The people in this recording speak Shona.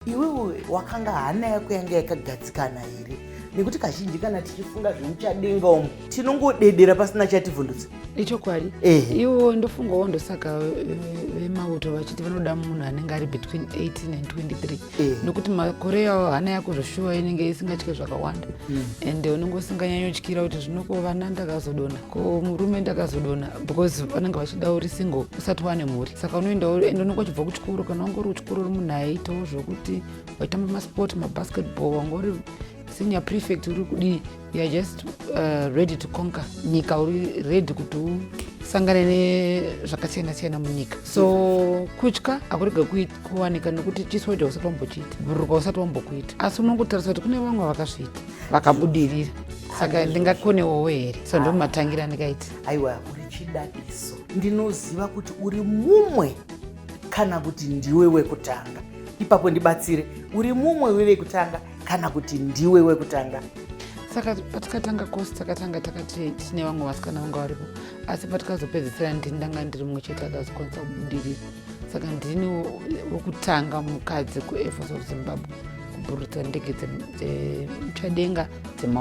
Iwewe wakanga hana yako yanga yakagadzikana here? Nekuti kazhinji kana tichifunga zvemuchadenga umu tinongodedera pasina chativhundutsa. Ichokwadi. Iwo ndofunga wondosaka vemauto vachiti vanoda munhu anenge ari between 18 and 23. Nokuti makore yawo hana yakuzoshuva inenge isingachike zvakawanda. Ende unenge usinganyanyotyira kuti zvinoko vana ndakazodona ko murume ndakazodona because vanenge vachida uri single usati wane mhuri. Saka unoendawo ende unenge uchibva kuchikoro kana ungori kuchikoro uri munhu aitawo zvokuti waitamba masport mabasketball wangori senior prefect uri kudi you are just ready to conquer nyika uri ready kuti usangane nezvakasiyana-siyana munyika. So kutya akurega kuwanika nokuti chisoja usati wambochiita bhuruka usati wambokuita asi unongotarisa kuti kune vamwe vakasvita vakabudirira. Saka ndingakonewo here. So ndomatangira ndikaiti aiwa uri chidadiso. Ndinoziva kuti uri mumwe kana kuti ndiwe wekutanga. Ipapo ndibatsire, uri mumwe wekutanga kana kuti ndiwe wekutanga. Saka patakatanga kosi takatanga takati tine vamwe vasikana vanga varipo asi patakazopedzisira ndanga ndiri mumwe chete akazokwanisa kubudirira. Saka ndini wokutanga mukadzi kuAir Force of Zimbabwe kuburutsa ndege dzemuchadenga dzema